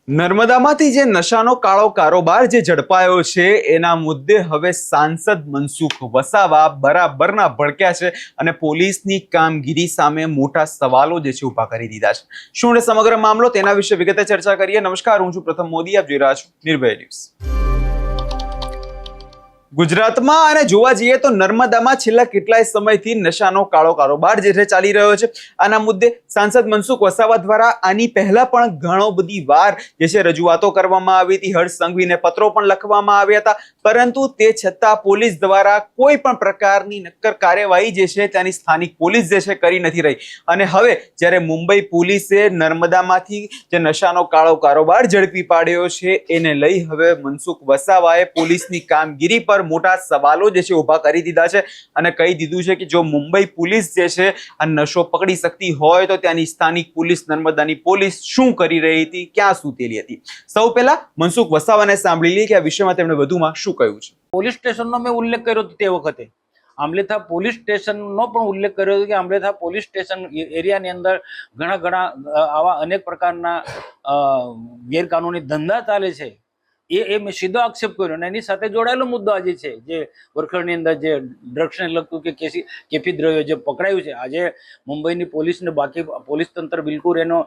નર્મદામાંથી જે નશાનો કાળો કારોબાર જે ઝડપાયો છે એના મુદ્દે હવે સાંસદ મનસુખ વસાવા બરાબરના ભડક્યા છે અને પોલીસની કામગીરી સામે મોટા સવાલો જે છે ઊભા કરી દીધા છે। શું છે સમગ્ર મામલો, તેના વિશે વિગતે ચર્ચા કરીએ। નમસ્કાર, હું છું પ્રથમ મોદી, આપ જોઈ રહ્યા છો નિર્ભય ન્યૂઝ। ગુજરાતમાં અને જોવા જઈએ તો નર્મદામાં છેલ્લા કેટલાય સમયથી નશાનો કાળો કારોબાર જે છે ચાલી રહ્યો છે। આના મુદ્દે સાંસદ મનસુખ વસાવા દ્વારા આની પહેલા પણ ઘણો બધી વાર જે છે રજૂઆતો કરવામાં આવી હતી, હર્ષ સંઘવીને પત્રો પણ લખવામાં આવ્યા હતા, પરંતુ તે છતાં પોલીસ દ્વારા કોઈ પણ પ્રકારની નક્કર કાર્યવાહી જે છે ત્યાંની સ્થાનિક પોલીસ જે છે કરી નથી રહી। અને હવે જ્યારે મુંબઈ પોલીસે નર્મદામાંથી જે નશાનો કાળો કારોબાર ઝડપી પાડ્યો છે એને લઈ હવે મનસુખ વસાવાએ પોલીસની કામગીરી પર મોટા સવાલો જે છે ઊભા કરી દીધા છે અને કહી દીધું છે કે જો મુંબઈ પોલીસ જે છે આ નશો પકડી શકતી હોય તો ત્યાંની સ્થાનિક પોલીસ, નર્મદાની પોલીસ શું કરી રહી હતી, ક્યાં સૂતેલી હતી। સૌ પહેલા મનસુખ વસાવાને સાંભળી લઈએ કે આ વિષયમાં તેમણે વધુમાં શું કહ્યું છે। પોલીસ સ્ટેશનનો મેં ઉલ્લેખ કર્યો હતો તે વખતે આંબલેથા પોલીસ સ્ટેશનનો પણ ઉલ્લેખ કર્યો હતો કે આંબલેથા પોલીસ સ્ટેશન એરિયાની અંદર ઘણા આવા અનેક પ્રકારના ગેરકાનૂની ધંધા ચાલે છે। એ મેં સીધો આક્ષેપ કર્યો અને એની સાથે જોડાયેલો મુદ્દો આજે છે જે વરખડની અંદર જે ડ્રગ્સને લગતું કે કેફી દ્રવ્યો જે પકડાયું છે। આજે મુંબઈની પોલીસને બાકી પોલીસ તંત્ર બિલકુલ એનો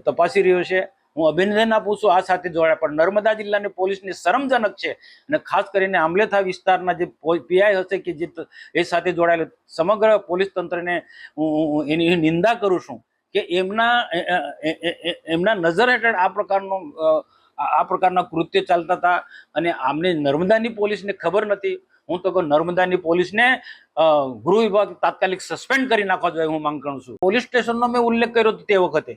તપાસી રહ્યો છે। હું અભિનંદન આપું છું આ સાથે જોડાયા, પણ નર્મદા જિલ્લાની પોલીસની શરમજનક છે અને ખાસ કરીને આંબલેથા વિસ્તારના જે પીઆઈ હશે કે જે એ સાથે જોડાયેલ સમગ્ર પોલીસ તંત્રને હું એની નિંદા કરું છું કે એમના નજર હેઠળ આ પ્રકારના કૃત્ય ચાલતા હતા અને આમને નર્મદાની પોલીસને ખબર નથી। હું તો કહું નર્મદાની પોલીસને ગૃહ વિભાગ તાત્કાલિક સસ્પેન્ડ કરી નાખવા જોઈએ હું માંગ કરું છું। પોલીસ સ્ટેશનનો મેં ઉલ્લેખ કર્યો હતો તે વખતે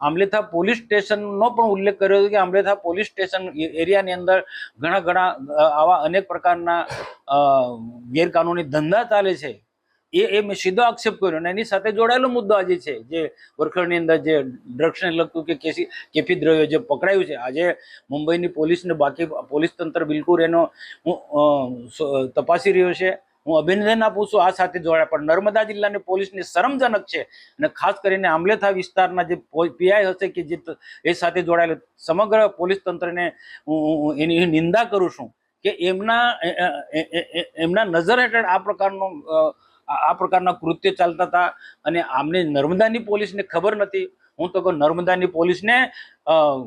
આંબલેથા પોલીસ સ્ટેશનનો પણ ઉલ્લેખ કર્યો હતો કે આંબલેથા પોલીસ સ્ટેશન એરિયાની અંદર ઘણા આવા અનેક પ્રકારના ગેરકાનૂની ધંધા ચાલે છે। એ મેં સીધો આક્ષેપ કર્યો અને એની સાથે જોડાયેલો મુદ્દો આજે છે જે વરખડની અંદર જે ડ્રગ્સને લગતું કે કેફી દ્રવ્યો જે પકડાયું છે। આજે મુંબઈની પોલીસને બાકી પોલીસ તંત્ર બિલકુલ એનો તપાસી રહ્યો છે। હું અભિનંદન આપું છું આ સાથે જોડાયા, પણ નર્મદા જિલ્લાની પોલીસની શરમજનક છે અને ખાસ કરીને આંબલેથા વિસ્તારના જે પીઆઈ હશે કે જે એ સાથે જોડાયેલ સમગ્ર પોલીસ તંત્રને હું એની નિંદા કરું છું કે એમના નજર હેઠળ આ પ્રકારના કૃત્ય ચાલતા હતા અને આમને નર્મદાની પોલીસને ખબર નથી। હું તો કહું નર્મદાની પોલીસને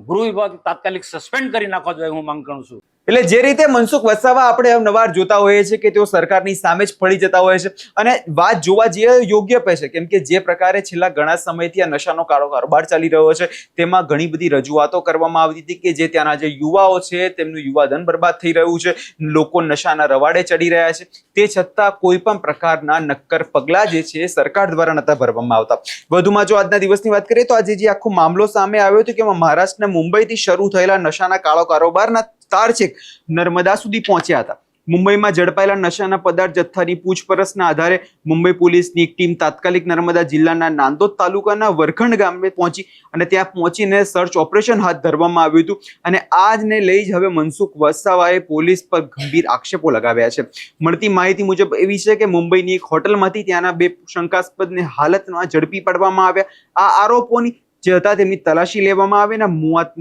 ગૃહ વિભાગ તાત્કાલિક સસ્પેન્ડ કરી નાખવા જોઈએ હું માંગ કરું છું। એટલે જે રીતે મનસુખ વસાવા આપણે અવારનવાર જોતા હોઈએ છીએ કે તેઓ સરકારની સામે જ ફળી જતા હોય છે અને વાત જોવા જઈએ યોગ્ય પણ છે, કેમ કે જે પ્રકારે છેલ્લા ઘણા સમયથી આ નશાનો કાળો કારોબાર ચાલી રહ્યો છે તેમાં ઘણી બધી રજૂઆતો કરવામાં આવતી હતી કે જે ત્યાંના જે યુવાઓ છે તેમનું યુવાધન બરબાદ થઈ રહ્યું છે, લોકો નશાના રવાડે ચડી રહ્યા છે, તે છતાં કોઈ પણ પ્રકારના નક્કર પગલાં જે છે સરકાર દ્વારા નતા ભરવામાં આવતા। વધુમાં જો આજના દિવસની વાત કરીએ તો આજે જે આખો મામલો સામે આવ્યો હતો કે મહારાષ્ટ્રના મુંબઈથી શરૂ થયેલા નશાના કાળો કારોબારના તાર છેક નર્મદા સુધી પહોંચ્યા હતા। મુંબઈમાં ઝડપાયેલા નશાના પદાર્થ જથ્થાની પૂછપરછના આધારે મુંબઈ પોલીસની એક ટીમ તાત્કાલિક નર્મદા જિલ્લાના નાંદોદ તાલુકાના વરખંડ ગામે પહોંચી અને ત્યાં પહોંચીને સર્ચ ઓપરેશન હાથ ધરવામાં આવ્યું હતું અને આજને લઈ જ હવે મનસુખ વસાવાએ પોલીસ પર ગંભીર આક્ષેપો લગાવ્યા છે। મળતી માહિતી મુજબ એવી છે કે મુંબઈની એક હોટલમાંથી ત્યાંના 2 શંકાસ્પદને હાલતમાં ઝડપી પાડવામાં આવ્યા। આ આરોપોની જે હતા તેમની તલાશી લેવામાં આવી અને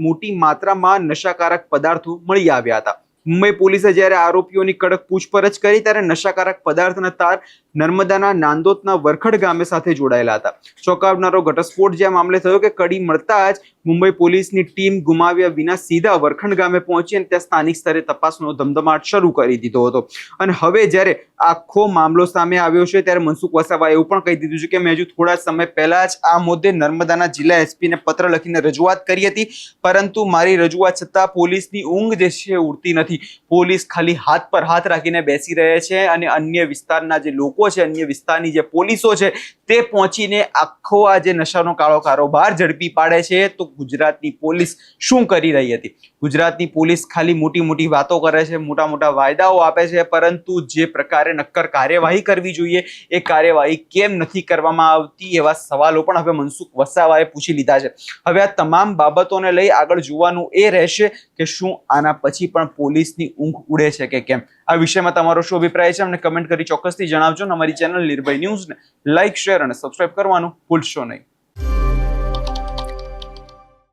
મોટી માત્રામાં નશાકારક પદાર્થો મળી આવ્યા હતા। મુંબઈ પોલીસે જ્યારે આરોપીઓની કડક પૂછપરછ કરી ત્યારે નશાકારક પદાર્થના તાર નર્મદાના નાંદોદના વરખડ ગામે સાથે જોડાયેલા હતા। ચોંકાવનારો ઘટસ્ફોટ જે મામલે થયો કે કડી મળતા જ મુંબઈ પોલીસની ટીમ ગુમાવ્યા વિના સીધા વરખંડ ગામે પહોંચી અને ત્યાં સ્થાનિક સ્તરે તપાસનો ધમધમાટ શરૂ કરી દીધો હતો। અને હવે જ્યારે આખો મામલો સામે આવ્યો છે ત્યારે મનસુખ વસાવાએ એવું પણ કહી દીધું છે કે મેં હજુ થોડા સમય પહેલા જ આ મુદ્દે નર્મદાના જિલ્લા એસપીને પત્ર લખીને રજૂઆત કરી હતી, પરંતુ મારી રજૂઆત છતાં પોલીસની ઊંઘ જે છે ઉડતી નથી। પોલીસ ખાલી હાથ પર હાથ રાખીને બેસી રહે છે અને અન્ય વિસ્તારના જે લોકો છે, અન્ય વિસ્તારની જે પોલીસો છે તે પહોંચીને આખો આ જે નશાનો કાળો કારોબાર ઝડપી પાડે છે। તો ગુજરાતની પોલીસ શું કરી રહી હતી? ગુજરાતની પોલીસ ખાલી મોટી વાતો કરે છે, મોટા વાયદાઓ આપે છે, પરંતુ જે પ્રકારે નક્કર કાર્યવાહી કરવી જોઈએ એ કાર્યવાહી કેમ નથી કરવામાં આવતી એવા સવાલો પણ હવે મનસુખ વસાવાએ પૂછી લીધા છે। હવે આ તમામ બાબતોને લઈ આગળ જોવાનું એ રહેશે કે શું આના પછી પણ પોલીસની ઊંઘ ઉડે છે કે કેમ। આ વિષયમાં તમારો શું અભિપ્રાય છે અમને કમેન્ટ કરી ચોક્કસથી જણાવજો અને અમારી ચેનલ નિર્ભય ન્યૂઝને લાઇક, શેર અને સબસ્ક્રાઇબ કરવાનું ભૂલશો નહીં।